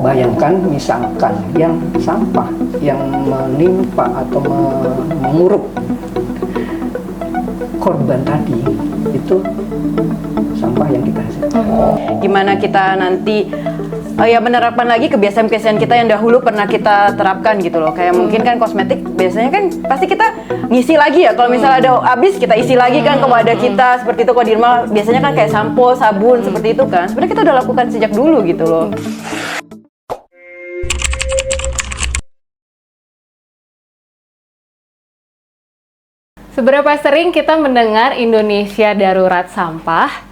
Bayangkan misalkan yang sampah yang menimpa atau menguruk korban tadi itu sampah yang kita hasilkan. Gimana kita nanti menerapkan lagi kebiasaan-kebiasaan kita yang dahulu pernah kita terapkan gitu loh. Kayak mungkin kan kosmetik biasanya kan pasti kita ngisi lagi ya. Kalau misalnya ada habis kita isi lagi kan ke wadah kita seperti itu. Kalau di rumah biasanya kan kayak sampo, sabun seperti itu kan. Sebenarnya kita udah lakukan sejak dulu gitu loh. Seberapa sering kita mendengar Indonesia darurat sampah?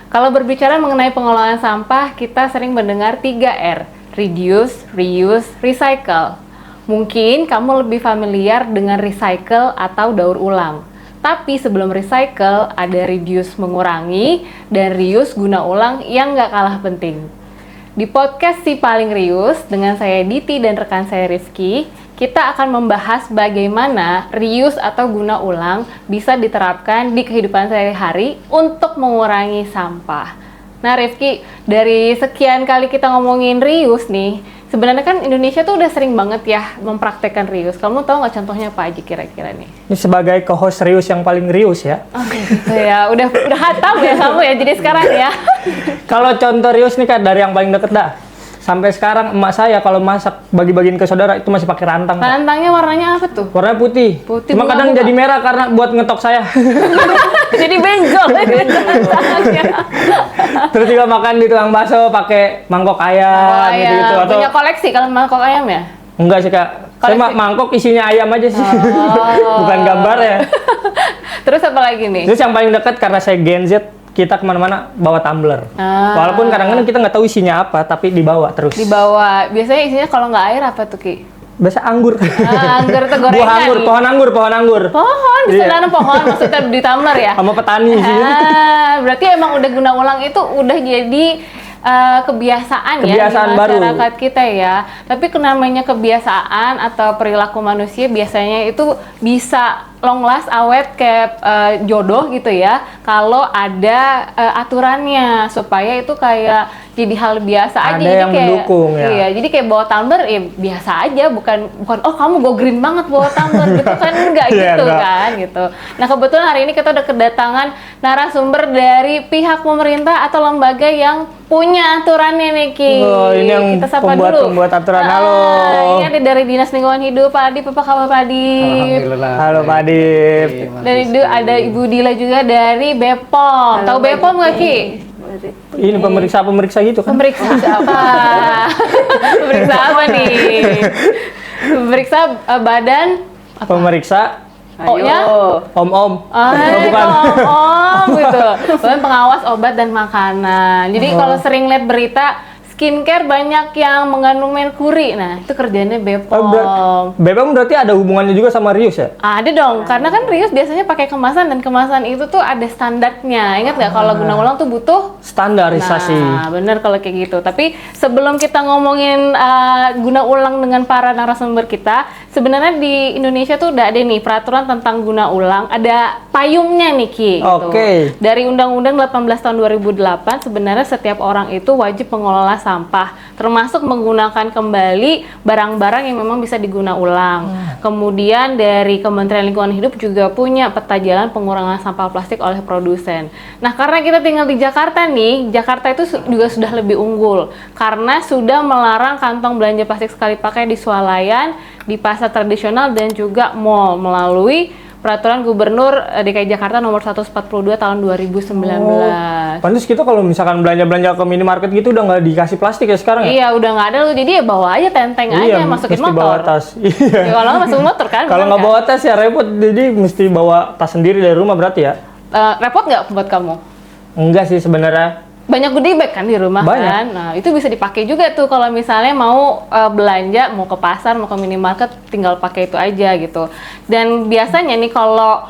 Kalau berbicara mengenai pengelolaan sampah, kita sering mendengar 3R, reduce, reuse, recycle. Mungkin kamu lebih familiar dengan recycle atau daur ulang. Tapi sebelum recycle, ada reduce mengurangi, dan reuse guna ulang yang nggak kalah penting. Di podcast Si Paling Rius, dengan saya Diti dan rekan saya Rifki, kita akan membahas bagaimana reuse atau guna ulang bisa diterapkan di kehidupan sehari-hari untuk mengurangi sampah. Nah Rifki, dari sekian kali kita ngomongin reuse nih, sebenarnya kan Indonesia tuh udah sering banget ya mempraktekkan reuse. Kamu tahu nggak contohnya apa aja kira-kira nih? Ini sebagai co-host reuse yang paling reuse ya. Oke, gitu ya. Udah hatam ya kamu ya, jadi sekarang ya. Kalau contoh reuse nih kan dari yang paling deket dah. Sampai sekarang emak saya kalau masak bagi-bagiin ke saudara itu masih pakai rantang. Rantangnya warnanya apa tuh? Warnanya putih. Putih. Cuma kadang jadi merah karena buat ngetok saya. Jadi benjol rantangnya. Terus juga makan di tukang bakso pakai mangkok ayam gitu. Atau punya koleksi kalau mangkok ayam ya? enggak sih Kak. Saya mangkok isinya ayam aja sih. Bukan gambar ya. Terus apa lagi nih? Terus yang paling dekat karena saya Gen Z, kita kemana-mana bawa tumbler. Walaupun kadang-kadang kita nggak tahu isinya apa, tapi dibawa terus. Dibawa. Biasanya isinya kalau nggak air apa tuh Ki? Biasa anggur. Anggur tuh gorengan. Buah anggur, pohon anggur. Pohon, bisa nanam pohon maksudnya di tumbler ya? Sama petani sih. Berarti emang udah guna ulang itu udah jadi kebiasaan ya di masyarakat baru. Kita ya. Tapi namanya kebiasaan atau perilaku manusia biasanya itu bisa long last, awet kayak jodoh gitu ya. Kalau ada aturannya supaya itu kayak jadi hal biasa aja. Ada jadi yang kayak, mendukung ya. Iya, jadi kayak bawa tumbler ya biasa aja, bukan oh kamu go green banget bawa tumbler gitu kan enggak gitu kan gitu. Nah, kebetulan hari ini kita udah kedatangan narasumber dari pihak pemerintah atau lembaga yang punya aturannya nih Ki. Oh, ini yang kita sapa pembuat aturan. Halo. Ini ada dari Dinas Lingkungan Hidup, Pak Adip. Apa kabar Pak Adip? Alhamdulillah. Halo Pak Adip. Dan itu ada Ibu Dila juga dari BPOM. Tahu BPOM nggak Ki? Ini pemeriksa gitu kan? Pemeriksa apa? Pemeriksa apa nih? Pemeriksa badan apa? Pemeriksa O-nya? Om-om. Bukan. Om gitu. Badan pengawas obat dan makanan. Jadi kalau sering lihat berita skincare banyak yang mengandung merkuri. Nah, itu kerjanya BPOM. BPOM berarti ada hubungannya juga sama Rius ya? Ada dong, karena kan Rius biasanya pakai kemasan dan kemasan itu tuh ada standarnya. Ingat nggak kalau guna ulang tuh butuh standarisasi. Nah, bener kalau kayak gitu. Tapi sebelum kita ngomongin guna ulang dengan para narasumber kita, sebenarnya di Indonesia tuh udah ada nih peraturan tentang guna ulang. Ada payungnya nih Ki. Gitu. Oke. Dari Undang-Undang 18 tahun 2008, sebenarnya setiap orang itu wajib mengelola sampah, termasuk menggunakan kembali barang-barang yang memang bisa diguna ulang. Kemudian dari Kementerian Lingkungan Hidup juga punya peta jalan pengurangan sampah plastik oleh produsen. Nah, karena kita tinggal di Jakarta nih, Jakarta itu juga sudah lebih unggul karena sudah melarang kantong belanja plastik sekali pakai di swalayan, di pasar tradisional dan juga mal melalui Peraturan Gubernur DKI Jakarta nomor 142 tahun 2019. Pantes kita kalau misalkan belanja-belanja ke minimarket gitu udah nggak dikasih plastik ya sekarang ya? Iya, udah nggak ada loh. Jadi ya bawa aja tenteng aja, masukin motor. Bawa tas. Iya. Ya, kalau nggak masukin motor kan. Kalau nggak bawa tas ya repot. Jadi mesti bawa tas sendiri dari rumah berarti ya? Repot nggak buat kamu? Enggak sih sebenarnya. Banyak goodie bag kan di rumah kan. Nah, itu bisa dipakai juga tuh kalau misalnya mau belanja, mau ke pasar, mau ke minimarket, tinggal pakai itu aja gitu. Dan biasanya nih kalau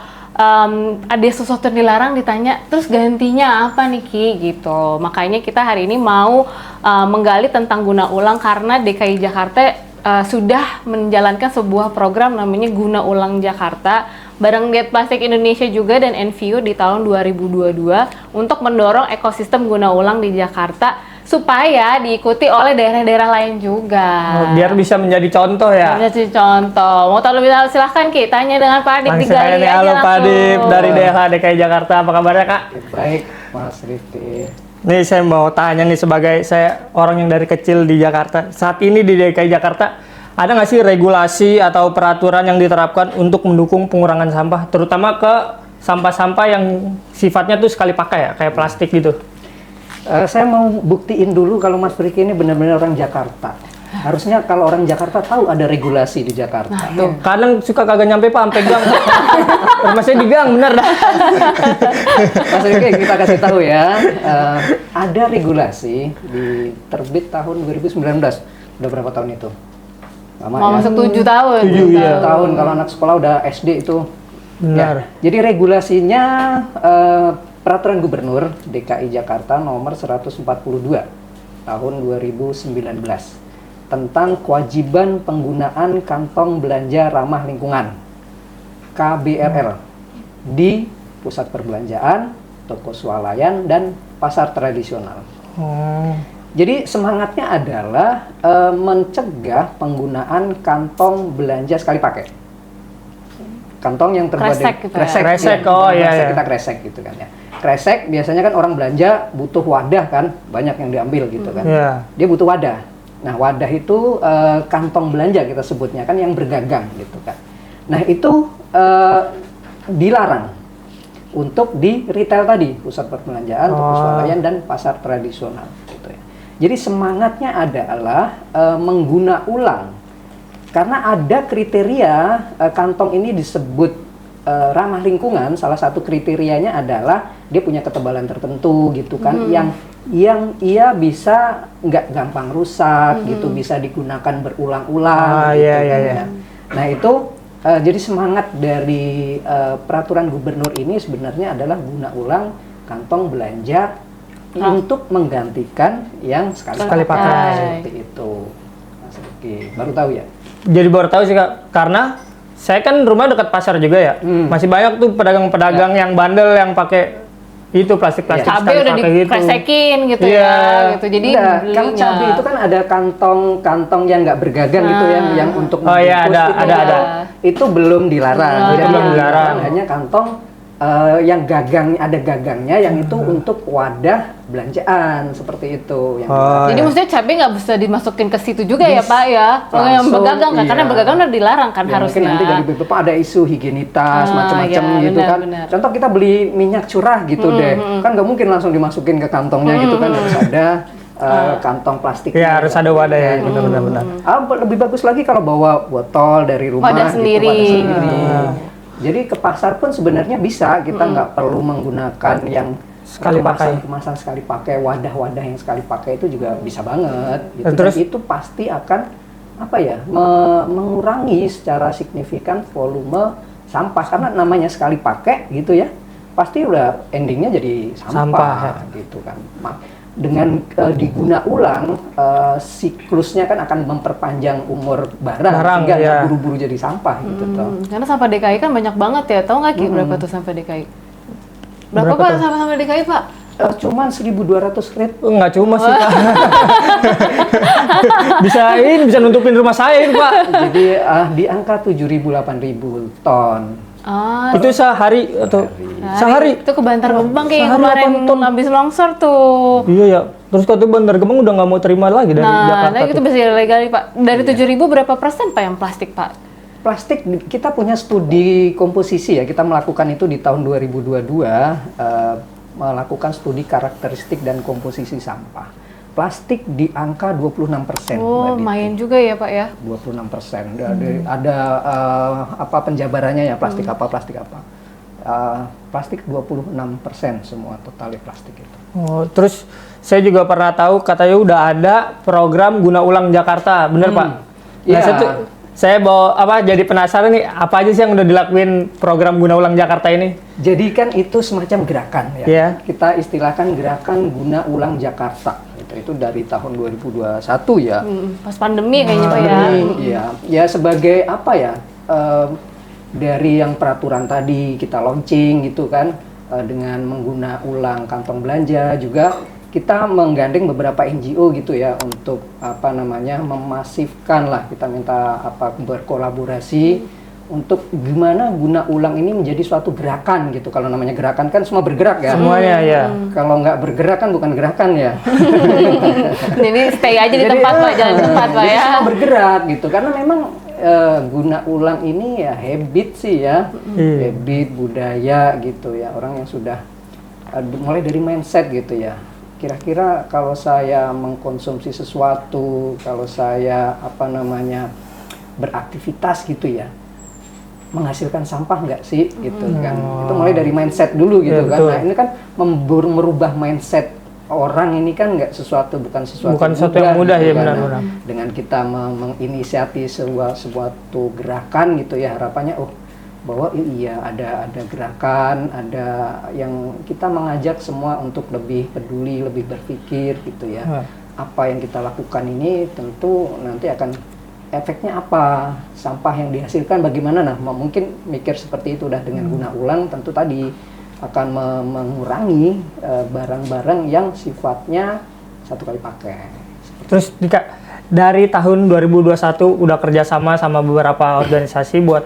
ada sesuatu yang dilarang ditanya, terus gantinya apa nih Ki gitu. Makanya kita hari ini mau menggali tentang guna ulang karena DKI Jakarta sudah menjalankan sebuah program namanya Guna Ulang Jakarta bareng Diet Plastik Indonesia juga dan NVO di tahun 2022 untuk mendorong ekosistem guna ulang di Jakarta supaya diikuti oleh daerah-daerah lain juga. Biar bisa menjadi contoh ya. Bisa jadi contoh. Mau tahu lebih dalam silahkan Ki, tanya dengan Pak Adip, Langsung digali aja nih, aja halo Pak langsung. Adip dari DLH DKI Jakarta, apa kabarnya Kak? Baik, Mas Rifki. Nih saya mau tanya nih, sebagai saya orang yang dari kecil di Jakarta, saat ini di DKI Jakarta, ada nggak sih regulasi atau peraturan yang diterapkan untuk mendukung pengurangan sampah, terutama ke sampah-sampah yang sifatnya tuh sekali pakai ya, kayak plastik gitu? Saya mau buktiin dulu kalau Mas Rifki ini benar-benar orang Jakarta. Harusnya kalau orang Jakarta tahu ada regulasi di Jakarta. Tuh, kadang suka kagak nyampe Pak, sampai gang. Rumah saya di gang, bener dah. Mas Rifki, kita kasih tahu ya, ada regulasi di terbit tahun 2019. Udah berapa tahun itu? Lama Mau ya? masuk 7 tahun. 7, iya. Tahun kalau anak sekolah udah SD itu. Benar. Ya, jadi regulasinya Peraturan Gubernur DKI Jakarta nomor 142 tahun 2019 tentang kewajiban penggunaan kantong belanja ramah lingkungan KBRL di pusat perbelanjaan, toko swalayan, dan pasar tradisional. Jadi semangatnya adalah mencegah penggunaan kantong belanja sekali pakai. Kantong yang terbuat Kresek dari gitu ya? Kresek, oh iya, iya. Kita kresek gitu kan ya. Kresek biasanya kan orang belanja butuh wadah kan, banyak yang diambil gitu kan. Iya. Dia butuh wadah. Nah, wadah itu kantong belanja kita sebutnya kan, yang bergagang gitu kan. Nah, itu dilarang untuk di retail tadi, pusat perbelanjaan, toko swalayan, dan pasar tradisional gitu ya. Jadi semangatnya adalah mengguna ulang, karena ada kriteria kantong ini disebut ramah lingkungan. Salah satu kriterianya adalah dia punya ketebalan tertentu gitu kan, yang ia bisa nggak gampang rusak gitu, bisa digunakan berulang-ulang gitu, iya, iya, kan iya. ya. Nah itu jadi semangat dari peraturan gubernur ini sebenarnya adalah guna ulang kantong belanja untuk menggantikan yang sekali pakai. seperti itu. Mas Rifki, baru tahu ya? Jadi baru tahu sih Kak, karena saya kan rumah dekat pasar juga ya. Masih banyak tuh pedagang-pedagang yang bandel yang pakai itu plastik-plastik Cabai sekali udah pakai gitu. dikresekin gitu Iya. ya, gitu. Jadi Enggak, kalau belinya. cabai itu kan ada kantong yang nggak bergagang gitu, yang untuk Oh iya, membungkus itu, ada. itu belum dilarang. Jadi belum yang dilarang. hanya kantong yang gagang, ada gagangnya, yang itu untuk wadah belanjaan seperti itu. Yang Jadi maksudnya cabai nggak bisa dimasukin ke situ juga ya Pak ya? Kalau yang langsung, bergagang kan, karena iya. bergagang udah dilarang kan Ya, harusnya. mungkin nanti dari BPOM ada isu higienitas macam-macam iya, gitu benar, kan. benar. Contoh kita beli minyak curah gitu deh, kan nggak mungkin langsung dimasukin ke kantongnya gitu kan, harus ada kantong plastik. Iya, harus ada wadah ya, benar-benar. Lebih bagus lagi kalau bawa botol dari rumah. Wadah gitu, sendiri. wadah sendiri. Jadi ke pasar pun sebenarnya bisa, kita nggak perlu menggunakan yang Sekali pakai. kemasan sekali pakai, wadah-wadah yang sekali pakai itu juga bisa banget. Gitu. Dan terus- Dan itu pasti akan apa ya, mengurangi secara signifikan volume sampah, karena namanya sekali pakai gitu ya, pasti udah endingnya jadi sampah, gitu kan. Dengan diguna ulang, siklusnya kan akan memperpanjang umur barang sehingga nggak iya. buru-buru jadi sampah gitu toh. Karena sampah DKI kan banyak banget ya. Tahu nggak Ki berapa tuh sampah DKI? Berapa Berapa Pak tuh? sampah DKI Pak? Cuman 1.200 rit. Nggak cuma sih Pak. bisa nutupin rumah saya ini Pak. Jadi di angka 7.000-8.000 ton. Itu sehari atau sehari? Itu ke Bantar Gebang kayak Sehari kemarin 8 ton. habis longsor tuh. Iya ya. Terus katanya Bantar Gebang udah nggak mau terima lagi dari Jakarta. Nah itu tuh. bisa ilegal Pak. Dari 7.000 berapa persen Pak yang plastik Pak? Plastik, kita punya studi komposisi ya, kita melakukan itu di tahun 2022, melakukan studi karakteristik dan komposisi sampah. Plastik di angka 26%. Oh, Mbak Diti. lumayan juga ya Pak ya. 26%. Ada apa penjabarannya ya, plastik apa, plastik apa. Plastik 26% semua totalnya plastik itu. Oh, terus saya juga pernah tahu katanya udah ada program guna ulang Jakarta, bener Pak? Nah, Iya. saya jadi penasaran nih, apa aja sih yang udah dilakuin program guna ulang Jakarta ini? Jadi kan itu semacam gerakan ya. Iya. Kita istilahkan gerakan guna ulang Jakarta. Itu dari tahun 2021 ya. Pas pandemi kayaknya Pak ya. Iya, ya sebagai apa ya? Dari yang peraturan tadi kita launching gitu kan, dengan mengguna ulang kantong belanja, juga kita menggandeng beberapa NGO gitu ya untuk memasifkan lah, kita minta berkolaborasi untuk gimana guna ulang ini menjadi suatu gerakan gitu. Kalau namanya gerakan kan semua bergerak ya. Semuanya ya. Kalau nggak bergerak kan bukan gerakan ya. Jadi stay aja di tempat Pak, jangan di tempat Pak Jadi ya. semua bergerak gitu karena memang guna ulang ini ya habit sih ya, habit budaya gitu ya, orang yang sudah mulai dari mindset gitu ya. Kira-kira kalau saya mengkonsumsi sesuatu, kalau saya beraktivitas gitu ya, menghasilkan sampah nggak sih gitu kan. Itu mulai dari mindset dulu gitu kan. Betul. Nah ini kan merubah mindset orang ini kan bukan sesuatu yang mudah gitu ya, kan. benar-benar. Dengan kita menginisiasi suatu gerakan gitu ya, harapannya bahwa iya ada gerakan, ada yang kita mengajak semua untuk lebih peduli, lebih berpikir gitu ya. Apa yang kita lakukan ini tentu nanti akan efeknya apa, sampah yang dihasilkan bagaimana. Nah mungkin mikir seperti itu, udah dengan guna ulang tentu tadi akan mengurangi barang-barang yang sifatnya satu kali pakai. Terus Dika, dari tahun 2021 udah kerjasama sama beberapa organisasi buat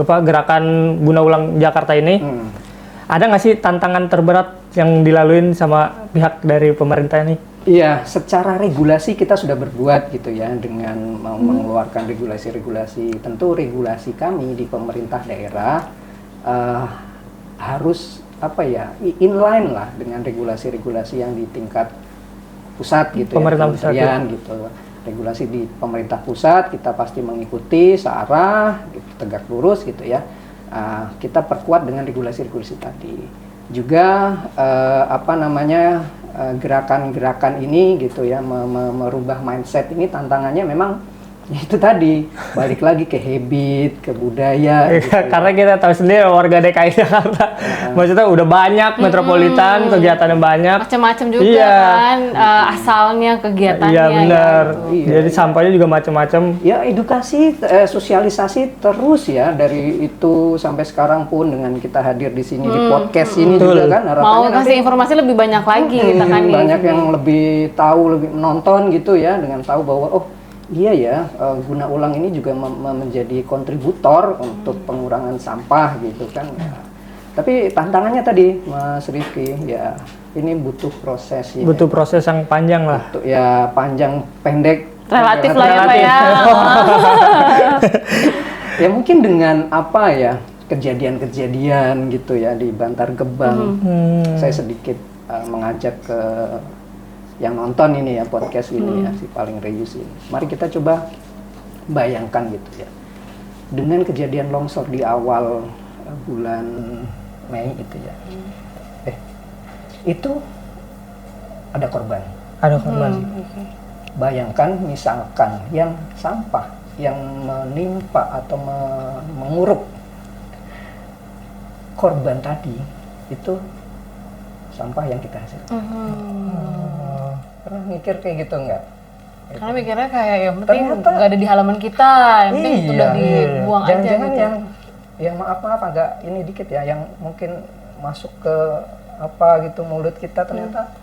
gerakan guna ulang Jakarta ini. Ada nggak sih tantangan terberat yang dilaluin sama pihak dari pemerintah ini? Iya, secara regulasi kita sudah berbuat gitu ya dengan mengeluarkan regulasi-regulasi. Tentu regulasi kami di pemerintah daerah harus inline lah dengan regulasi-regulasi yang di tingkat pusat gitu pemerintah ya, pusat gitu. Regulasi di pemerintah pusat kita pasti mengikuti searah gitu, tegak lurus gitu ya. Kita perkuat dengan regulasi-regulasi tadi. Juga gerakan-gerakan ini gitu ya, merubah mindset ini tantangannya memang itu tadi, balik lagi ke habit, ke budaya gitu. Karena kita tahu sendiri warga DKI Jakarta maksudnya udah banyak metropolitan, kegiatannya banyak, Macam-macam juga kan asalnya kegiatannya. Iya benar. Iya, Jadi sampahnya juga macam-macam. Ya edukasi, sosialisasi terus ya, dari itu sampai sekarang pun dengan kita hadir di sini di podcast ini juga kan Mau harapannya kasih informasi lebih banyak lagi kita kan nih. banyak yang lebih tahu, lebih menonton gitu ya, dengan tahu bahwa iya ya, guna ulang ini juga menjadi kontributor untuk pengurangan sampah gitu kan. Tapi tantangannya tadi Mas Rifki ya, ini butuh proses ya. Butuh proses yang panjang lah. Ya panjang pendek Relatif lah ya Pak ya. Ya mungkin dengan kejadian-kejadian gitu ya di Bantar Gebang. Saya sedikit mengajak ke yang nonton ini ya podcast ini ya, si paling Reus ini. Mari kita coba bayangkan gitu ya. Dengan kejadian longsor di awal bulan Mei itu ya. Itu ada korban. Ada korban. Bayangkan misalkan yang sampah yang menimpa atau mengurup korban tadi itu sampah yang kita hasilkan. Pernah mikir kayak gitu nggak? Karena mikirnya kayak yang penting Ternyata- nggak ada di halaman kita, yang penting udah dibuang aja Jangan-jangan gitu. yang maaf agak ini dikit ya, yang mungkin masuk ke mulut kita ternyata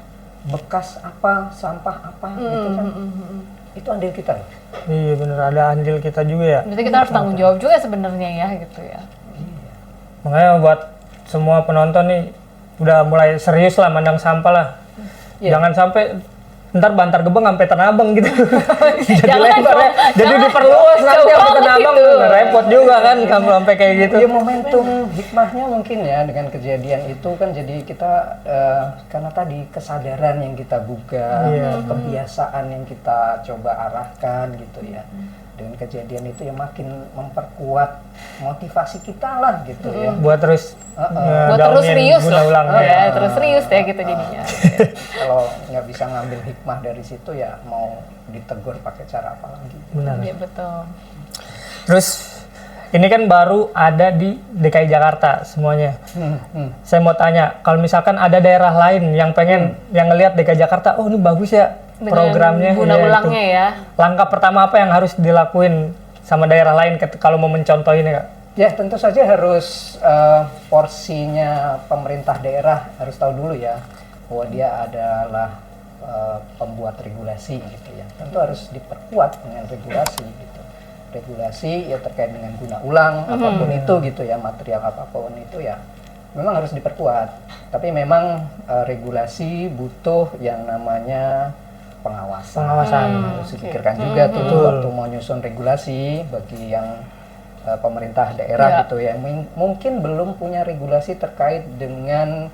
bekas sampah gitu kan. Itu andil kita loh. Iya benar, ada andil kita juga ya. Berarti kita harus tanggung jawab juga sebenarnya ya gitu ya. Makanya buat semua penonton nih udah mulai serius lah mandang sampah lah. Jangan sampai ntar Bantar Gebang sampai Tanah Abang gitu. Jangan lebar ya. Jadi diperluas nanti jauh sampai Tanah banget Abang, itu. repot juga kan kalau sampai kayak gitu. Ya momentum hikmahnya mungkin ya dengan kejadian itu kan, jadi kita karena tadi kesadaran yang kita buka, kebiasaan yang kita coba arahkan gitu ya. Dengan kejadian itu ya makin memperkuat motivasi kita lah gitu ya. Buat terus Buat terus gaunin serius guna loh. ulang. Ya, terus serius ya gitu jadinya. Kalau nggak bisa ngambil hikmah dari situ ya mau ditegur pakai cara apa lagi? Benar. Iya betul. Terus ini kan baru ada di DKI Jakarta semuanya. Saya mau tanya, kalau misalkan ada daerah lain yang pengen yang ngelihat DKI Jakarta, oh ini bagus ya Dengan programnya. guna ya, ulangnya itu. ya. Langkah pertama apa yang harus dilakuin sama daerah lain kalau mau mencontoh ini, Kak? Ya tentu saja harus porsinya pemerintah daerah harus tahu dulu ya. bahwa dia adalah pembuat regulasi gitu ya, tentu harus diperkuat dengan regulasi gitu. Regulasi ya terkait dengan guna ulang apapun itu gitu ya, material apapun itu ya memang harus diperkuat. Tapi memang regulasi butuh yang namanya pengawasan. Harus dipikirkan juga tuh waktu mau nyusun regulasi bagi yang pemerintah daerah gitu ya, mungkin belum punya regulasi terkait dengan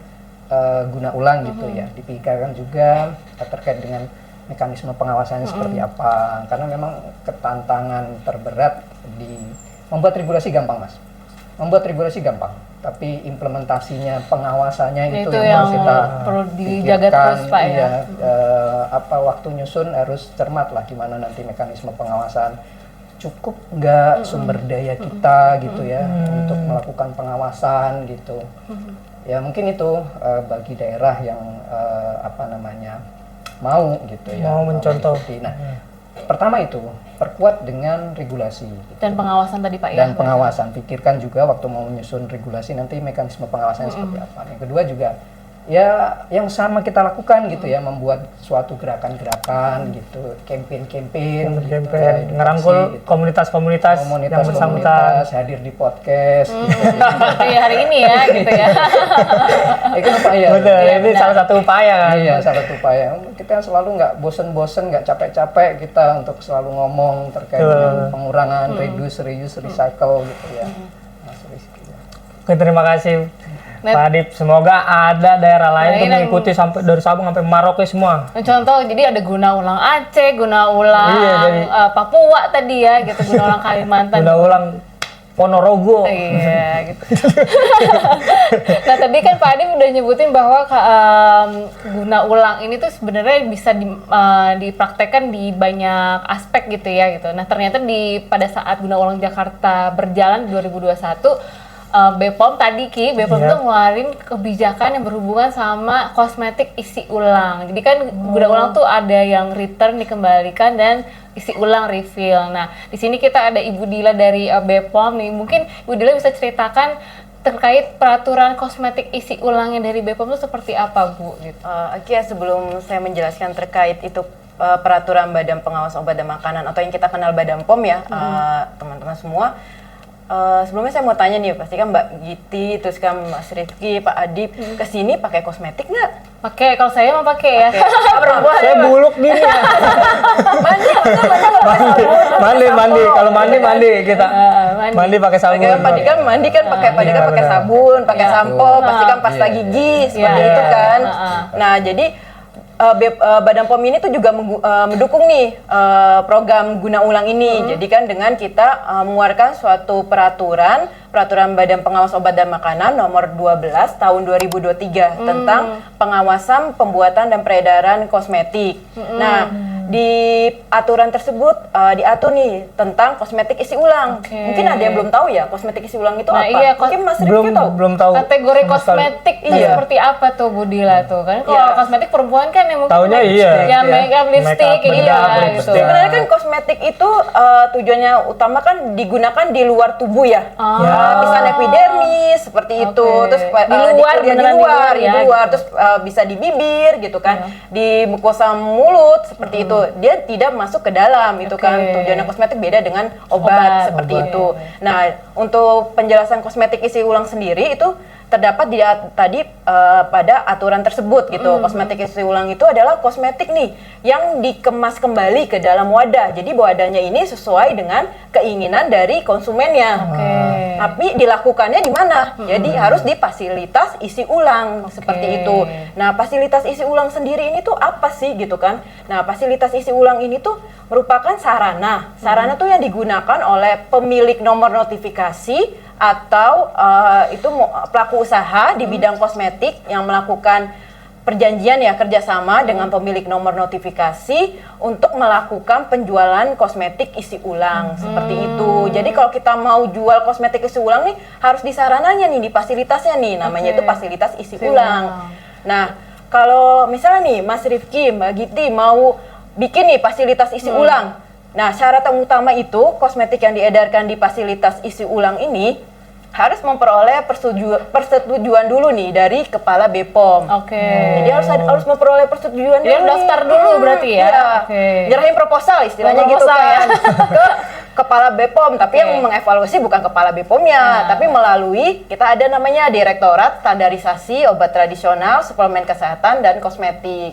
guna ulang gitu ya, dipikirkan juga terkait dengan mekanisme pengawasannya seperti apa, karena memang ketantangan terberat di membuat regulasi gampang Mas, membuat regulasi gampang, tapi implementasinya, pengawasannya itu yang harus kita perlu dijaga terus Pak ya. Waktu nyusun harus cermat lah gimana nanti mekanisme pengawasan, cukup nggak sumber daya kita gitu ya untuk melakukan pengawasan gitu. Ya mungkin itu bagi daerah yang mau gitu ya. Mau mencontoh. Nah, pertama itu perkuat dengan regulasi gitu. Dan pengawasan tadi Pak ya. Dan pengawasan, pikirkan juga waktu mau menyusun regulasi nanti mekanisme pengawasannya seperti apa. Yang kedua juga ya yang sama kita lakukan gitu ya, membuat suatu gerakan-gerakan gitu, campaign gitu, ya, ngerangkul gitu. komunitas-komunitas yang bersangkutan, hadir di podcast gitu. Seperti hari ini ya gitu ya. Itu upaya. Betul, ini salah satu upaya kan. Iya, salah satu upaya. Kita selalu nggak bosen-bosen, nggak capek-capek kita untuk selalu ngomong terkait dengan pengurangan, reduce, recycle gitu ya. Mas Rizky. Oke, terima kasih Pak Adip. Semoga ada daerah lain yang mengikuti sampai dari Sabang sampai Merauke semua. Contoh, jadi ada guna ulang Aceh, guna ulang Papua tadi ya, gitu, guna ulang Kalimantan. Guna ulang Ponorogo. Iya, gitu. Nah tadi kan Pak Adip udah nyebutin bahwa guna ulang ini tuh sebenarnya bisa dipraktekkan di banyak aspek gitu ya gitu. Nah ternyata pada saat guna ulang Jakarta berjalan di 2021, BPOM tadi BPOM tuh ngeluarin kebijakan yang berhubungan sama kosmetik isi ulang. Jadi kan guna ulang tuh ada yang return dikembalikan dan isi ulang refill. Nah di sini kita ada Ibu Dila dari BPOM nih. Mungkin Ibu Dila bisa ceritakan terkait peraturan kosmetik isi ulangnya dari BPOM itu seperti apa Bu? Gitu. Sebelum saya menjelaskan terkait itu peraturan Badan Pengawas Obat dan Makanan atau yang kita kenal Badan POM ya, teman-teman semua. Sebelumnya saya mau tanya nih, pasti kan Mbak Giti, terus kan Mas Rifki, Pak Adip, kesini pakai kosmetik nggak? Pakai, kalau saya mau pakai ya. Saya buluk gini ya. Mandi. Kalau mandi kita. Mandi pakai sabun. Padi kan pakai sabun, pakai sampo, pasti kan pasta gigi seperti itu kan. Nah, jadi Badan POM ini tuh juga mendukung nih program guna ulang ini. Jadi kan dengan kita mengeluarkan suatu peraturan Badan Pengawas Obat dan Makanan nomor 12 tahun 2023 tentang pengawasan pembuatan dan peredaran kosmetik. Nah, di aturan tersebut diatur nih tentang kosmetik isi ulang. Mungkin ada yang belum tahu ya kosmetik isi ulang itu apa? Iya, mungkin Mas Rifki tahu. Belum tahu. Kategori kosmetik itu seperti apa tuh Bu Dila tuh? Kan kalau kosmetik perempuan kan yang mungkin taunya ya make up, lipstick gitu. Sebenarnya kan kosmetik itu tujuannya utama kan digunakan di luar tubuh ya. Misalnya epidermis seperti itu, terus di luar, terus bisa di bibir gitu kan, di mukosa mulut seperti itu. Dia tidak masuk ke dalam itu kan. Tujuannya kosmetik beda dengan obat seperti itu. Nah, untuk penjelasan kosmetik isi ulang sendiri itu terdapat tadi pada aturan tersebut gitu. Kosmetik isi ulang itu adalah kosmetik nih yang dikemas kembali ke dalam wadah. Jadi wadahnya ini sesuai dengan keinginan dari konsumennya. Tapi dilakukannya di mana? Jadi harus di fasilitas isi ulang seperti itu. Nah, fasilitas isi ulang sendiri ini tuh apa sih gitu kan? Nah, fasilitas isi ulang ini tuh merupakan sarana. Sarana tuh yang digunakan oleh pemilik nomor notifikasi atau itu pelaku usaha di bidang kosmetik yang melakukan perjanjian ya kerjasama dengan pemilik nomor notifikasi untuk melakukan penjualan kosmetik isi ulang seperti itu. Jadi kalau kita mau jual kosmetik isi ulang nih harus di sarananya nih, di fasilitasnya nih, namanya itu fasilitas isi ulang. Nah, kalau misalnya nih Mas Rifki, Mbak Giti mau bikin nih fasilitas isi ulang. Nah, syarat utama itu kosmetik yang diedarkan di fasilitas isi ulang ini harus memperoleh persetujuan dulu nih dari kepala BPOM. Oke. Jadi harus memperoleh persetujuan Dia dulu. daftar nih. dulu berarti ya? Iya. Oke. Nyerahin proposal istilahnya gitu Proposal kan. ya. Ke kepala BPOM, tapi Oke. yang mengevaluasi bukan kepala BPOM-nya, tapi melalui kita ada namanya Direktorat Standarisasi Obat Tradisional, Suplemen Kesehatan dan Kosmetik.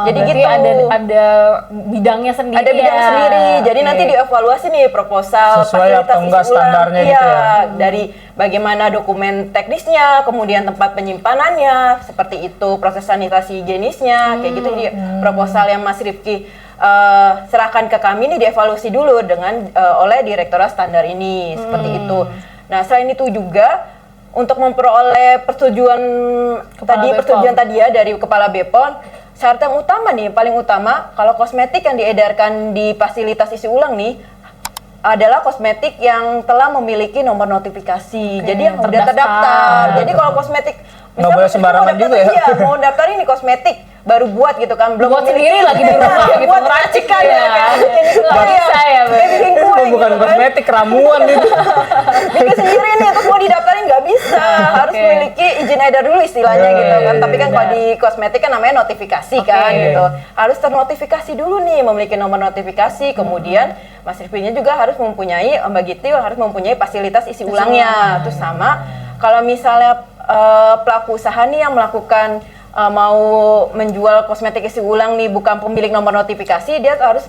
Jadi Berarti gitu. ada bidangnya sendiri. Ada bidang ya? sendiri. Jadi Oke. nanti dievaluasi nih proposal Sesuai fasilitas atau enggak isi ulang. standarnya Iya, gitu ya? dari bagaimana dokumen teknisnya, kemudian tempat penyimpanannya, seperti itu, proses sanitasi higienisnya, kayak gitu. Jadi proposal yang Mas Rifki serahkan ke kami ini dievaluasi dulu dengan oleh Direktorat Standar ini, seperti itu. Nah, selain itu juga untuk memperoleh persetujuan BPOM. tadi ya dari Kepala BPOM, syarat yang utama nih, paling utama kalau kosmetik yang diedarkan di fasilitas isi ulang nih adalah kosmetik yang telah memiliki nomor notifikasi. Jadi yang udah terdaftar. Jadi kalau kosmetik Nggak boleh kosmetik sembarangan mau juga daftar, ya? Iya, mau daftar ini kosmetik baru buat gitu kan, belum Buat memiliki- sendiri lagi di rumah gitu, buat ngeracik racikan ya. ya kan. Bikin Nggak bisa ya, Kayak bikin kue Oh, bukan gitu kan. kosmetik, ramuan itu. Bikin sendiri nih, terus mau didaftarin nggak bisa, harus Oke. memiliki izin edar dulu istilahnya Iya, gitu kan. iya, Tapi kan iya. kalau di kosmetik kan namanya notifikasi kan Oke. gitu. Harus ternotifikasi dulu nih, memiliki nomor notifikasi, kemudian Mas Rifkinya juga harus mempunyai, Mbak Giti harus mempunyai fasilitas isi ulangnya. Terus sama, kalau misalnya pelaku usaha nih yang melakukan mau menjual kosmetik isi ulang nih bukan pemilik nomor notifikasi, dia harus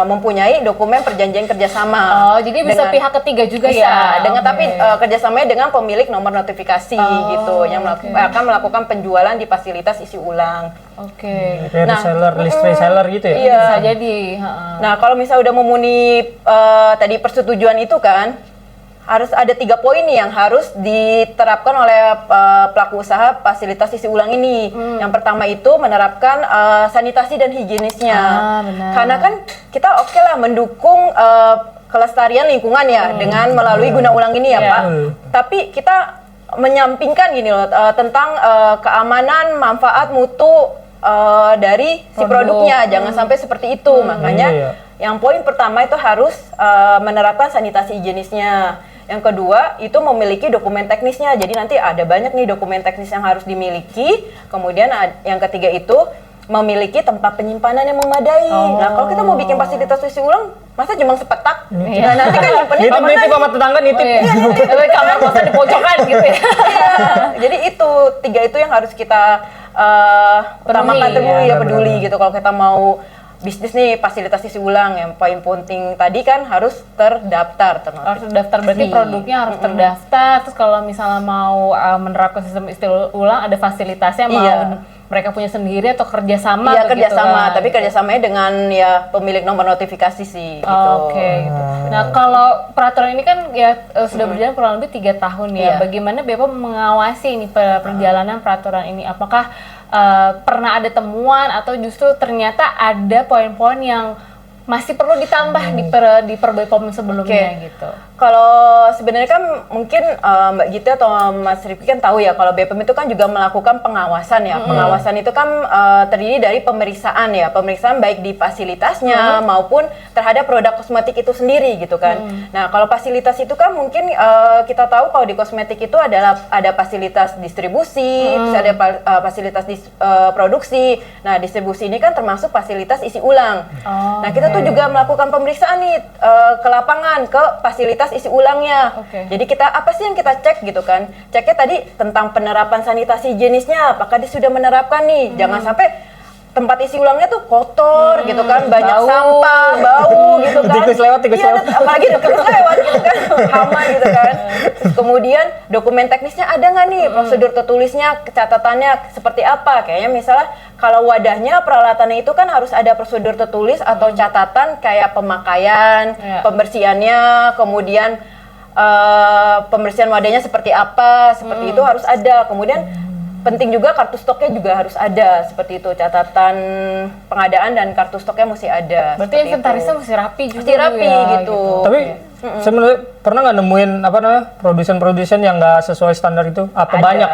mempunyai dokumen perjanjian kerjasama. Oh, jadi bisa Dengan- pihak ketiga juga bisa, ya? dengan Oke. tapi kerjasamanya dengan pemilik nomor notifikasi gitu, yang akan melakukan penjualan di fasilitas isi ulang. Oke. Kayak reseller, list reseller gitu ya? Iya. Bisa jadi. heeh. Nah, kalau misalnya udah memenuhi tadi persetujuan itu kan, harus ada 3 poin nih yang harus diterapkan oleh pelaku usaha fasilitas isi ulang ini. Yang pertama itu menerapkan sanitasi dan higienisnya. Benar. Karena kan kita oke lah mendukung kelestarian lingkungan ya dengan melalui guna ulang ini ya Iya. Pak. Tapi kita menyampingkan gini loh tentang keamanan, manfaat, mutu dari si produknya. Jangan sampai seperti itu. Makanya Iya. yang poin pertama itu harus menerapkan sanitasi higienisnya. Yang kedua itu memiliki dokumen teknisnya. Jadi nanti ada banyak nih dokumen teknis yang harus dimiliki. Kemudian yang ketiga itu memiliki tempat penyimpanan yang memadai. Nah, kalau kita mau bikin fasilitas isi ulang, masa cuma sepetak? Nah, nanti kan nyimpennya kemana? Nitip sama tetangga, nitip. Tapi kamar kosan di pojokan gitu ya. Iya. Jadi itu 3 itu yang harus kita utamakan Peduli, dulu ya. ya, peduli gitu. Kalau kita mau bisnis nih fasilitas isi ulang, yang paling penting tadi kan harus terdaftar, Harus terdaftar, berarti produknya harus terdaftar. Terus kalau misalnya mau menerapkan sistem isi ulang, ada fasilitasnya, mau Iya. mereka punya sendiri atau kerjasama? Iya, begitu kerjasama, kan? tapi kerjasamanya dengan ya pemilik nomor notifikasi sih gitu. Oke, gitu. Nah, kalau peraturan ini kan ya sudah berjalan kurang lebih 3 tahun ya. Iya. Bagaimana BPOM mengawasi ini perjalanan peraturan ini? Apakah pernah ada temuan atau justru ternyata ada poin-poin yang masih perlu ditambah di per BPOM sebelumnya Oke. gitu? Kalau sebenarnya kan mungkin Mbak Gita atau Mas Rifki kan tahu ya kalau BPOM itu kan juga melakukan pengawasan ya. Pengawasan itu kan terdiri dari pemeriksaan ya, pemeriksaan baik di fasilitasnya maupun terhadap produk kosmetik itu sendiri gitu kan. Nah, kalau fasilitas itu kan mungkin kita tahu kalau di kosmetik itu ada fasilitas distribusi, terus ada fasilitas produksi. Nah, distribusi ini kan termasuk fasilitas isi ulang. Nah, kita tuh juga melakukan pemeriksaan nih ke lapangan, ke fasilitas isi ulangnya. Oke. Jadi kita apa sih yang kita cek gitu kan? Ceknya tadi tentang penerapan sanitasi higienisnya, apakah dia sudah menerapkan nih? Jangan sampai tempat isi ulangnya tuh kotor gitu kan, banyak bau. sampah, bau gitu kan. Tikus lewat, tikus Iya, lewat. apalagi tikus lewat gitu kan, hama gitu kan. Terus kemudian dokumen teknisnya ada nggak nih, prosedur tertulisnya, catatannya seperti apa? Kayaknya misalnya kalau wadahnya, peralatannya itu kan harus ada prosedur tertulis atau catatan kayak pemakaian, Iya. pembersihannya, kemudian pembersihan wadahnya seperti apa, seperti itu harus ada. Kemudian penting juga kartu stoknya juga harus ada, seperti itu, catatan pengadaan dan kartu stoknya mesti ada. Berarti seperti inventarisnya itu. mesti rapi juga. Mesti rapi ya, gitu. Tapi sebenarnya pernah nggak nemuin apa namanya produsen yang nggak sesuai standar itu? Apa Ada. banyak?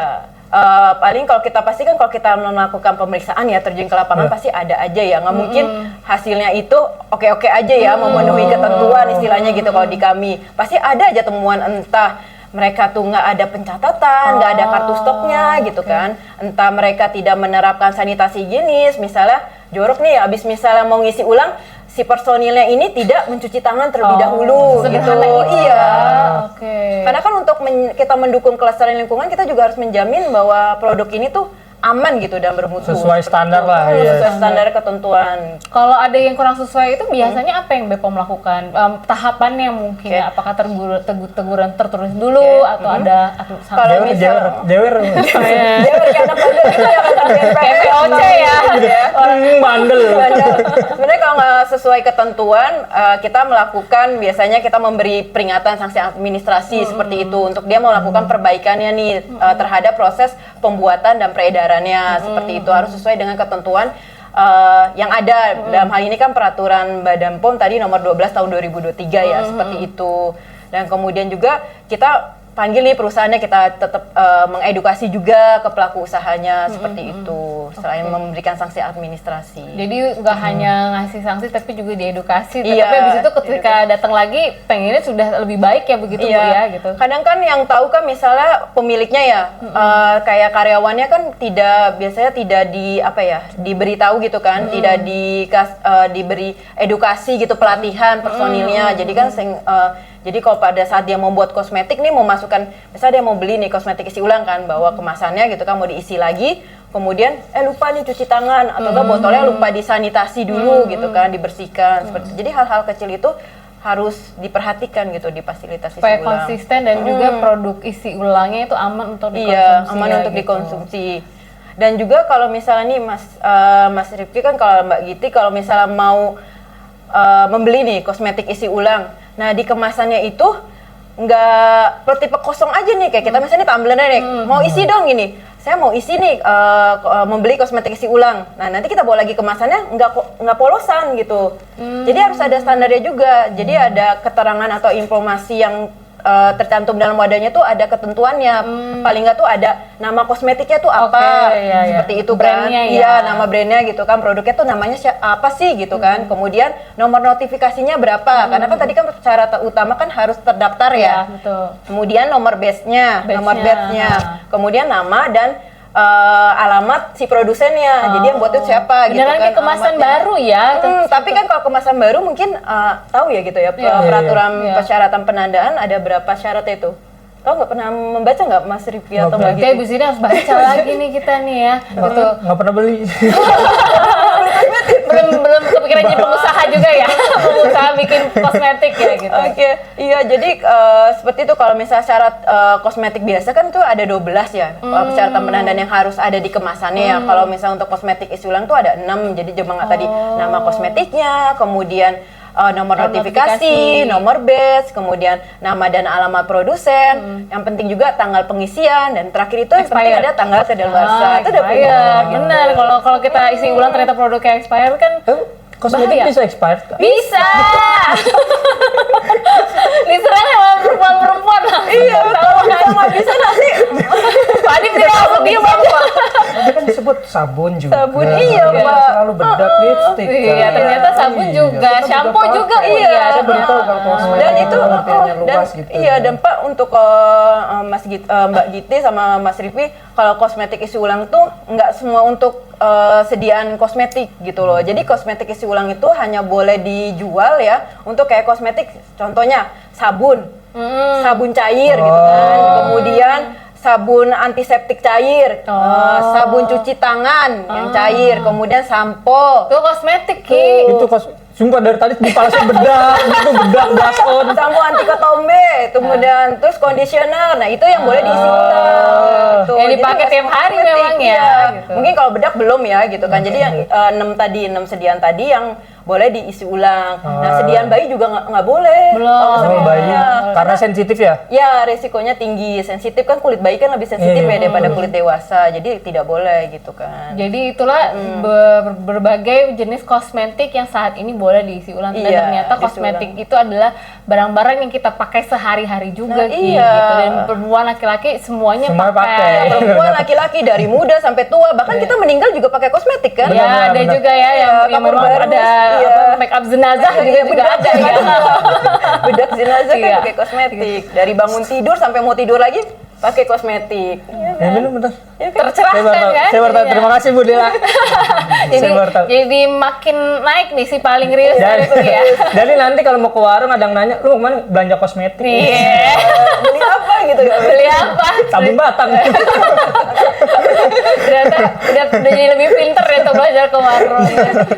Paling kalau kita pasti kan kalau kita melakukan pemeriksaan ya terjun ke lapangan pasti ada aja ya, nggak mungkin hasilnya itu oke-oke aja ya memenuhi ketentuan istilahnya gitu. Kalau di kami pasti ada aja temuan, entah mereka tuh nggak ada pencatatan, nggak ada kartu stoknya gitu kan. Entah mereka tidak menerapkan sanitasi higienis, misalnya jorok nih, abis misalnya mau ngisi ulang, si personilnya ini tidak mencuci tangan terlebih dahulu gitu. Iya. Karena kan untuk kita mendukung kelestarian lingkungan, kita juga harus menjamin bahwa produk ini tuh aman gitu dan bermutu. Sesuai standar lah. Sesuai standar ketentuan. Kalau ada yang kurang sesuai itu biasanya apa yang BPOM lakukan? Tahapannya mungkin ya, apakah teguran tertulis dulu atau ada Kalau Jewer. kayak VOC ya. Bandel. Sebenarnya kalau nggak sesuai ketentuan, kita melakukan, biasanya kita memberi peringatan sanksi administrasi seperti itu untuk dia melakukan perbaikannya nih terhadap proses pembuatan dan peredarannya seperti itu, harus sesuai dengan ketentuan yang ada. Dalam hal ini kan peraturan Badan POM tadi nomor 12 tahun 2023 ya, seperti itu. Dan kemudian juga kita panggil nih perusahaannya, kita tetap mengedukasi juga ke pelaku usahanya seperti itu, selain memberikan sanksi administrasi. Jadi nggak hanya ngasih sanksi tapi juga diedukasi. Iya, Tapi habis itu ketika datang lagi pengennya sudah lebih baik ya begitu Bu ya gitu. Kadang kan yang tahu kan misalnya pemiliknya ya, kayak karyawannya kan biasanya tidak diberitahu gitu kan, tidak diberi edukasi gitu, pelatihan personilnya. Jadi kan jadi kalau pada saat dia membuat kosmetik nih, mau masukkan, misalnya dia mau beli nih kosmetik isi ulang kan, bawa kemasannya gitu kan, mau diisi lagi, kemudian lupa nih cuci tangan, atau enggak botolnya lupa disanitasi dulu gitu kan, dibersihkan. Jadi hal-hal kecil itu harus diperhatikan gitu di fasilitas isi Supaya ulang. konsisten dan juga produk isi ulangnya itu aman untuk dikonsumsi. Iya, aman untuk dikonsumsi. Dan juga kalau misalnya nih Mas Rifki kan, kalau Mbak Giti kalau misalnya mau membeli nih kosmetik isi ulang, nah di kemasannya itu nggak tipe kosong aja nih, kayak kita misalnya tumblernya nih, mau isi dong gini, saya mau isi nih membeli kosmetik isi ulang. Nah nanti kita bawa lagi kemasannya nggak polosan gitu. Jadi harus ada standarnya juga. Jadi ada keterangan atau informasi yang tercantum dalam wadahnya tuh ada ketentuannya. Paling nggak tuh ada nama kosmetiknya tuh apa, seperti itu kan. Iya, nama brandnya gitu kan. Produknya tuh namanya apa sih gitu kan. Kemudian nomor notifikasinya berapa? Karena kan tadi kan syarat utama kan harus terdaftar ya. Betul. Kemudian nomor batch-nya, kemudian nama dan alamat si produsennya. Jadi yang buat itu siapa gitu kan. Kayak kemasan baru ya. Tapi kan kalau kemasan baru mungkin tahu ya gitu ya, peraturan persyaratan penandaan ada berapa syarat itu. Tahu nggak, pernah membaca nggak Mas Rifki atau Mbak Giti? Kayak Bu Sina harus baca lagi nih kita nih ya. Gitu. Nggak pernah beli. belum kepikiran jadi pengusaha juga ya. Pengusaha bikin kosmetik ya gitu. Oke, iya, jadi seperti itu. Kalau misalnya syarat kosmetik biasa kan tuh ada 12 ya, persyaratan penandaan yang harus ada di kemasannya ya. Kalau misalnya untuk kosmetik isi ulang tuh ada 6, jadi coba nggak tadi nama kosmetiknya, kemudian nomor notifikasi, nomor batch, kemudian nama dan alamat produsen. Yang penting juga tanggal pengisian, dan terakhir itu yang penting ada tanggal kedaluarsa. Itu udah benar. Kalau kita isi ulang ternyata produknya expired kan Kosmetik bahaya. bisa expired? Bisa. Diserang sama perempuan-perempuan. Iya, kalau nggak bisa nanti. Tadi tidak langsung dia bawa. Itu kan disebut sabun juga. Sabun, iya, Mbak. Selalu bedak, lipstick. Iya, ternyata sabun juga, shampoo juga. Iya, saya baru tahu kalau kosmetik dan itu pengertiannya luas gitu. Iya, dan Pak untuk Mbak Giti sama Mas Rifki, kalau kosmetik isi ulang tuh nggak semua untuk sediaan kosmetik gitu loh. Jadi kosmetik isi ulang itu hanya boleh dijual ya untuk kayak kosmetik, contohnya sabun, sabun cair gitu kan. Kemudian sabun antiseptik cair, sabun cuci tangan yang cair, kemudian sampo. Itu kosmetik, Ki. Itu sumpah dari tadi di kepala saya bedak, itu bedak, blush on. Sampo anti ketombe, kemudian terus conditioner. Nah, itu yang boleh diisi ulang. Gitu. Yang dipakai tiap hari memang ya. Gitu. Mungkin kalau bedak belum ya gitu kan. Jadi yang 6 sediaan tadi yang boleh diisi ulang. Nah, sediaan bayi juga nggak boleh. Belum. Kalau bayi karena sensitif ya? Ya, resikonya tinggi, sensitif kan, kulit bayi kan lebih sensitif ya daripada kulit dewasa. Jadi tidak boleh gitu kan. Jadi itulah berbagai jenis kosmetik yang saat ini boleh diisi ulang. Dan ternyata kosmetik itu adalah barang-barang yang kita pakai sehari-hari juga, gitu. Dan perempuan laki-laki semuanya pakai. Perempuan laki-laki dari muda sampai tua, bahkan kita meninggal juga pakai kosmetik kan? Ya, ada juga ya yang memang ada make up jenazah juga ada ya. Bedak jenazah kan Iya. pakai kosmetik. Dari bangun tidur sampai mau tidur lagi pakai kosmetik. Ya benar. Tercerahkan kan? Saya baru tahu. Terima kasih Bu Dila. Jadi, Saya baru tahu. jadi makin naik nih si paling rius Jadi, itu ya. jadi nanti kalau mau ke warung ada yang nanya, lu mau kemana belanja kosmetik? Iya. Beli apa gitu ya? Beli apa? Tabung batang. Ternyata udah jadi lebih pinter ya untuk belajar ke warung.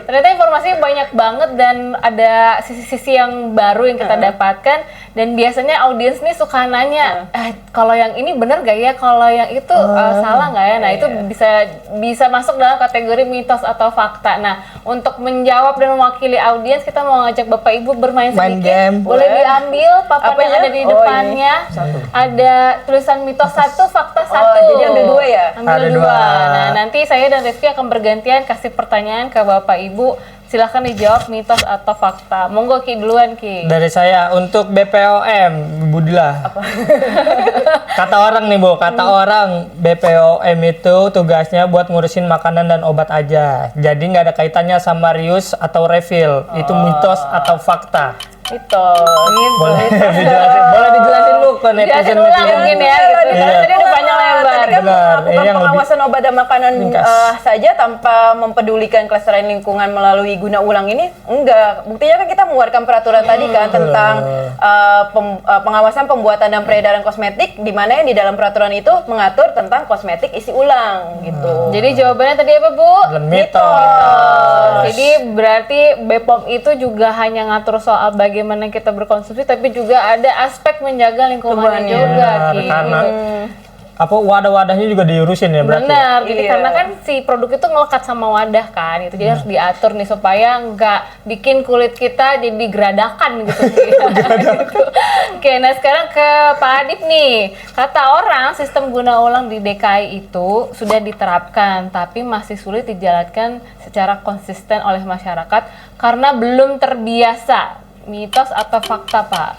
Ternyata informasinya banyak banget dan ada sisi-sisi yang baru yang kita dapatkan, dan biasanya audiens nih suka nanya, kalau yang ini bener gak ya, kalau yang itu salah nggak ya? Nah itu bisa masuk dalam kategori mitos atau fakta. Nah untuk menjawab dan mewakili audiens, kita mau ngajak Bapak Ibu bermain Main sedikit. game. Boleh diambil papan yang Apanya? ada di Oh, depannya. Ada tulisan mitos 1, fakta 1. jadi ambil 2 ya? Ambil Ada 2. dua. Nah, nanti saya dan Rifki akan bergantian kasih pertanyaan ke Bapak Ibu. Silahkan dijawab mitos atau fakta. Monggo Ki duluan Ki. Dari saya untuk BPOM, Bu Dila. Kata orang nih Bu, kata orang BPOM itu tugasnya buat ngurusin makanan dan obat aja. Jadi nggak ada kaitannya sama reuse atau refill. Itu mitos atau fakta. Mitos. Boleh dijelasin Bu ke Jelasin netizen. ulang mungkin ya. Gitu. Iya. Tadi udah panjang lebar. Tadi kan Benar. melakukan Ini yang lebih pengawasan obat dan makanan ringkas. saja tanpa mempedulikan kelestarian lingkungan melalui guna ulang ini enggak. Buktinya kan kita mengeluarkan peraturan tadi kan tentang pengawasan pembuatan dan peredaran kosmetik, di mana yang di dalam peraturan itu mengatur tentang kosmetik isi ulang gitu. Jadi jawabannya tadi apa Bu? Mitos. Jadi berarti BPOM itu juga hanya ngatur soal bagaimana kita berkonsumsi, tapi juga ada aspek menjaga lingkungannya juga. Benar, Ki. karena apa wadah-wadahnya juga diurusin ya berarti. Benar, jadi Iya. karena kan si produk itu ngelekat sama wadah kan, itu jadi harus diatur nih supaya nggak bikin kulit kita jadi geradakan gitu. Gitu. Oke, nah sekarang ke Pak Adip nih. Kata orang sistem guna ulang di DKI itu sudah diterapkan, tapi masih sulit dijalankan secara konsisten oleh masyarakat karena belum terbiasa. Mitos atau fakta Pak?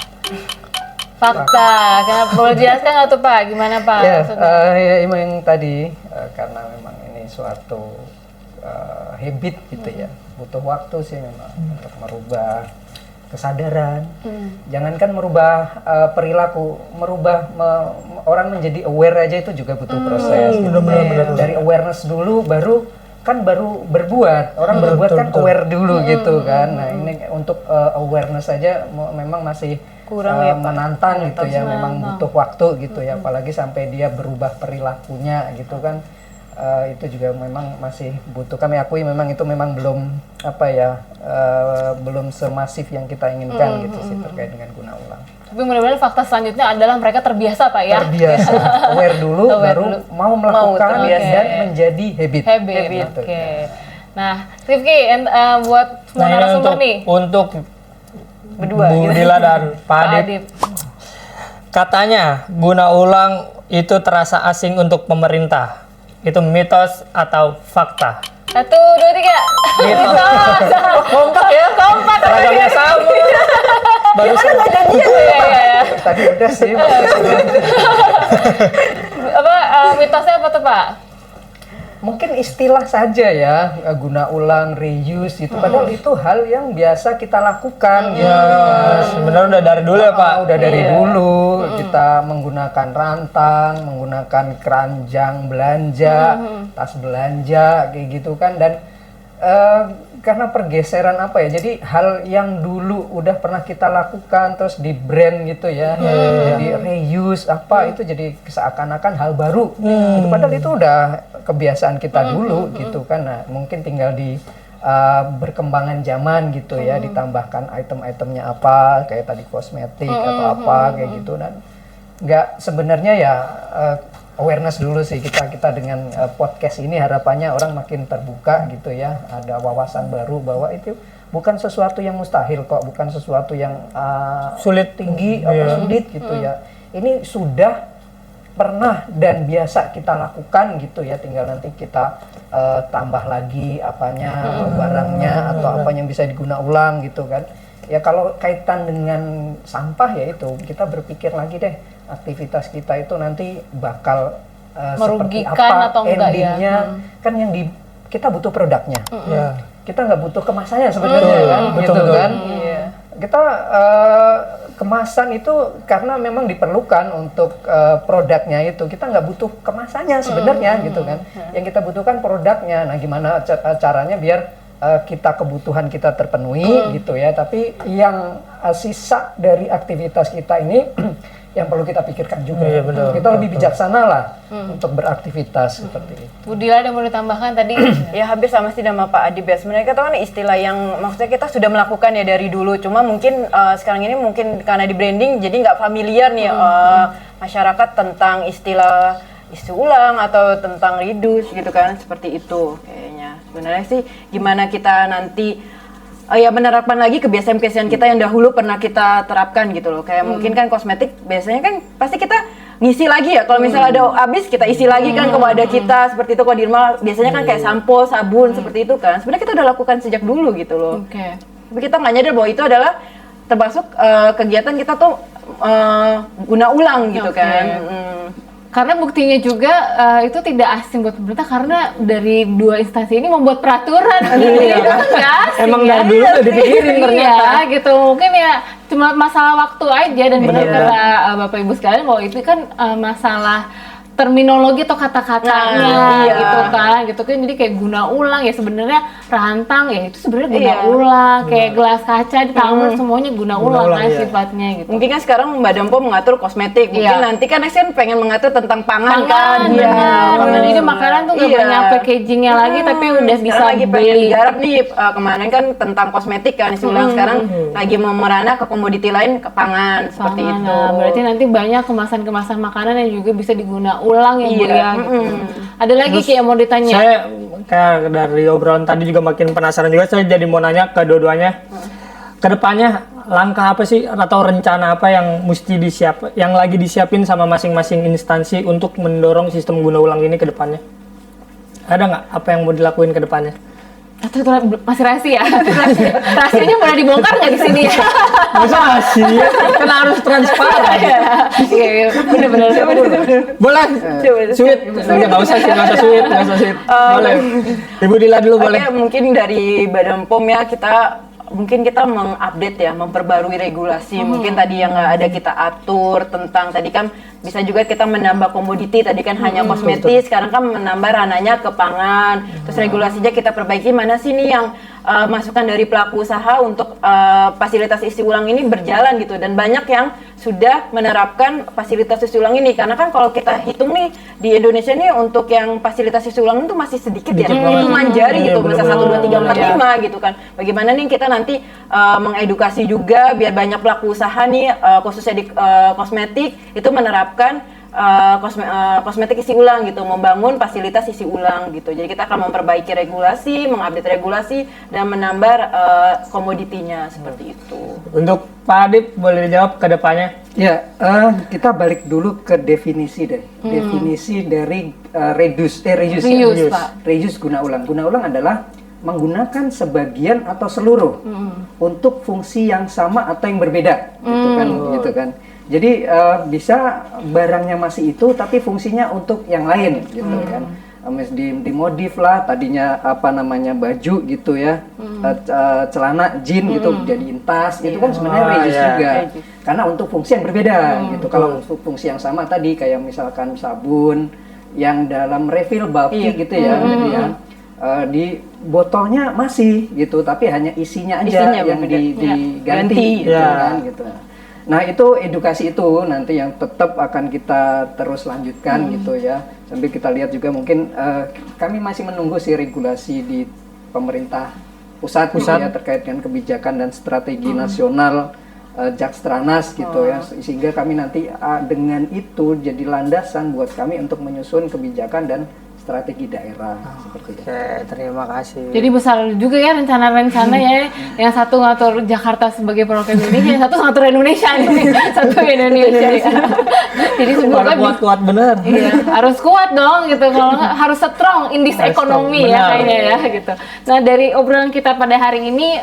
Fakta. Kenapa boleh jelaskan nggak tuh Pak? Gimana Pak? Ya, maksudnya? ya emang yang tadi karena memang ini suatu habit gitu ya, butuh waktu sih memang untuk merubah kesadaran. Jangankan merubah perilaku, merubah orang menjadi aware aja itu juga butuh proses. Gitu. benar. Dari awareness dulu baru berbuat. Orang berbuat kan aware dulu gitu kan. Nah, ini untuk awareness saja memang masih Kurang ya, Pak. menantang gitu ya, memang butuh waktu gitu ya, apalagi sampai dia berubah perilakunya gitu kan. Itu juga memang masih butuh, kami akui memang itu memang belum belum semasif yang kita inginkan gitu sih terkait dengan guna ulang. Tapi mudah-mudahan fakta selanjutnya adalah mereka terbiasa Pak ya. Terbiasa, aware dulu, Aware baru dulu. mau melakukan terbiasa. dan menjadi habit. Habit. Gitu. Oke. Nah, Rifki, buat semua Nah, ini narasumber nih. untuk Berdua Bu gitu. Dila dan Pak Pak Adip. Adip. Katanya guna ulang itu terasa asing untuk pemerintah. Itu mitos atau fakta? 1, 2, 3. Mitos. Kompak ya? Kompak. Seragamnya sama. Baru Iya. Tadi udah sih. Apa mitosnya apa tuh Pak? Mungkin istilah saja ya, guna ulang, reuse itu. Padahal itu hal yang biasa kita lakukan. ya, sebenarnya udah dari dulu ya Pak. Udah dari dulu kita menggunakan rantang, menggunakan keranjang belanja, tas belanja kayak gitu kan. Dan karena pergeseran apa ya, jadi hal yang dulu udah pernah kita lakukan terus di brand gitu ya, jadi reuse apa itu jadi seakan-akan hal baru. Itu padahal itu udah kebiasaan kita dulu gitu kan. Nah, mungkin tinggal di berkembangan zaman gitu ya, ditambahkan item-itemnya apa kayak tadi kosmetik atau apa kayak gitu. Dan nggak sebenarnya ya awareness dulu sih kita dengan podcast ini harapannya orang makin terbuka gitu ya, ada wawasan baru bahwa itu bukan sesuatu yang mustahil kok, bukan sesuatu yang Sulit. tinggi atau sulit gitu ya. Ini sudah pernah dan biasa kita lakukan gitu ya, tinggal nanti kita tambah lagi apanya, barangnya atau apa yang bisa diguna ulang gitu kan. Ya kalau kaitan dengan sampah ya itu kita berpikir lagi deh, aktivitas kita itu nanti bakal seperti Merugikan apa atau enggak ya? endingnya. Kan yang kita butuh produknya. Ya. kita nggak butuh kemasannya sebenarnya kan, gitu kan. Kita kemasan itu karena memang diperlukan untuk produknya itu, kita nggak butuh kemasannya sebenarnya gitu kan. Yang kita butuhkan produknya. Nah, gimana caranya biar kita kebutuhan kita terpenuhi gitu ya, tapi yang sisa dari aktivitas kita ini yang perlu kita pikirkan juga. Kita lebih bijaksana lah untuk beraktivitas seperti itu. Bu Dila ada mau ditambahkan tadi? Ya hampir sama sih sama Pak Adib ya. Sebenarnya kita kan istilah yang maksudnya kita sudah melakukan ya dari dulu. Cuma mungkin sekarang ini mungkin karena di branding jadi nggak familiar nih masyarakat tentang istilah isi ulang atau tentang reduce gitu kan, seperti itu kayaknya. Sebenarnya sih gimana kita nanti ya menerapkan lagi kebiasaan-kebiasaan kita yang dahulu pernah kita terapkan gitu loh. Kayak mungkin kan kosmetik biasanya kan pasti kita ngisi lagi ya. Kalau misalnya ada habis kita isi lagi kan ke wadah kita seperti itu. Kalau di rumah biasanya kan kayak sampo, sabun seperti itu kan. Sebenarnya kita udah lakukan sejak dulu gitu loh. Tapi kita nggak nyadar bahwa itu adalah termasuk kegiatan kita tuh guna ulang gitu kan. Karena buktinya juga itu tidak asing buat pemerintah karena dari dua instansi ini membuat peraturan. Emang dari dulu udah dipikirin ternyata. Iya, gitu. Mungkin ya cuma masalah waktu aja, dan benar kata Bapak Ibu sekalian bahwa itu kan masalah terminologi atau kata-katanya gitu kan. Jadi kayak guna ulang ya sebenarnya rantang ya itu sebenarnya guna ulang, kayak gelas kaca di taman semuanya guna ulang kan sifatnya gitu. Mungkin kan sekarang Mbak Dampo mengatur kosmetik, mungkin nanti kan next kan pengen mengatur tentang pangan kan. Ini makanan tuh gak banyak packagingnya lagi tapi udah bisa lagi pengen beli. digarap nih kemarin kan tentang kosmetik kan isi ulang, sekarang lagi mau merana ke komoditi lain ke pangan seperti itu. Nah, berarti nanti banyak kemasan-kemasan makanan yang juga bisa digunakan ulang ya Bu ya. Gitu. Ada lagi Ki yang mau ditanya? Saya kayak dari obrolan tadi juga makin penasaran juga, saya jadi mau nanya ke dua-duanya. Kedepannya langkah apa sih atau rencana apa yang mesti yang lagi disiapin sama masing-masing instansi untuk mendorong sistem guna ulang ini ke depannya? Ada nggak apa yang mau dilakuin ke depannya? Atau masih rahasia? Rahasianya boleh dibongkar nggak di sini ya? Masa rahasia? Kan harus transparan. Iya, bener-bener. Boleh? Sweet? Nggak usah sweet. Boleh. Ibu Dila dulu boleh. Mungkin dari Badan POM ya, mungkin kita mengupdate ya, memperbarui regulasi. Mungkin tadi yang nggak ada kita atur tentang tadi kan bisa juga kita menambah komoditi, tadi kan hanya kosmetik, sekarang kan menambah ranahnya ke pangan. Terus regulasinya kita perbaiki, mana sih nih yang masukan dari pelaku usaha untuk fasilitas isi ulang ini berjalan gitu, dan banyak yang sudah menerapkan fasilitas isi ulang ini, karena kan kalau kita hitung nih di Indonesia nih untuk yang fasilitas isi ulang itu masih sedikit ya, hitungan jari gitu, misal 1, 2, 3, 4, 5 gitu kan. Bagaimana nih kita nanti mengedukasi juga biar banyak pelaku usaha nih khususnya di kosmetik itu menerapkan kosmetik isi ulang gitu, membangun fasilitas isi ulang gitu. Jadi kita akan memperbaiki regulasi, mengupdate regulasi, dan menambah komoditinya seperti itu. Untuk Pak Adib boleh dijawab ke depannya? Ya, kita balik dulu ke definisi deh. Definisi dari reduce, Pak. Reuse guna ulang. Guna ulang adalah menggunakan sebagian atau seluruh untuk fungsi yang sama atau yang berbeda, gitu kan. Jadi bisa barangnya masih itu, tapi fungsinya untuk yang lain, gitu kan. Dimodif lah, tadinya apa namanya baju gitu ya, celana jean gitu jadiin tas, itu kan sebenarnya reuse juga, karena untuk fungsi yang berbeda gitu. Kalau untuk fungsi yang sama tadi kayak misalkan sabun yang dalam refill bulky gitu ya, jadi ya di botolnya masih gitu, tapi hanya isinya aja yang diganti gitu kan gitu. Nah itu edukasi itu nanti yang tetap akan kita terus lanjutkan gitu ya, sambil kita lihat juga mungkin kami masih menunggu sih regulasi di pemerintah pusat. Gitu ya, terkait dengan kebijakan dan strategi nasional Jakstranas gitu ya, sehingga kami nanti dengan itu jadi landasan buat kami untuk menyusun kebijakan dan strategi daerah seperti itu. Oke, terima kasih. Jadi besar juga ya rencana-rencana ya. Yang satu ngatur Jakarta sebagai perwakilan Indonesia, yang satu ngatur Indonesia nih. Satu Indonesia. Jadi semoga kuat bener. Iya, harus kuat dong gitu. Kalau nggak harus strong in this ekonomi ya kayaknya ya gitu. Nah, dari obrolan kita pada hari ini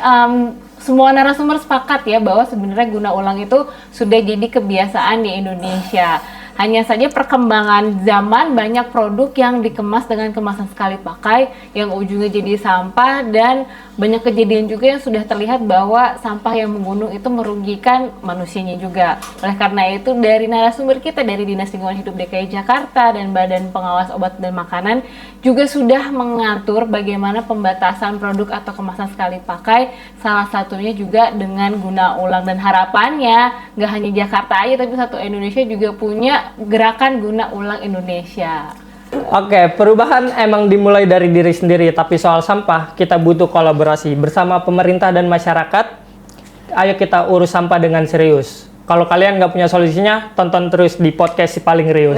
semua narasumber sepakat ya bahwa sebenarnya guna ulang itu sudah jadi kebiasaan di Indonesia. Hanya saja perkembangan zaman, banyak produk yang dikemas dengan kemasan sekali pakai yang ujungnya jadi sampah dan banyak kejadian juga yang sudah terlihat bahwa sampah yang menggunung itu merugikan manusianya juga. Oleh karena itu dari narasumber kita dari Dinas Lingkungan Hidup DKI Jakarta dan Badan Pengawas Obat dan Makanan juga sudah mengatur bagaimana pembatasan produk atau kemasan sekali pakai, salah satunya juga dengan guna ulang, dan harapannya nggak hanya Jakarta aja tapi satu Indonesia juga punya gerakan guna ulang Indonesia. Oke, perubahan emang dimulai dari diri sendiri, tapi soal sampah kita butuh kolaborasi bersama pemerintah dan masyarakat. Ayo kita urus sampah dengan serius. Kalau kalian nggak punya solusinya, tonton terus di podcast Si Paling Rius.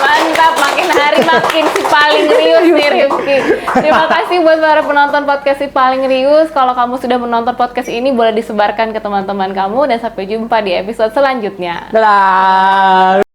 Mantap, makin hari makin si paling rius nih Rifki. Terima kasih buat para penonton podcast Si Paling Rius. Kalau kamu sudah menonton podcast ini, boleh disebarkan ke teman-teman kamu, dan sampai jumpa di episode selanjutnya. Dadah.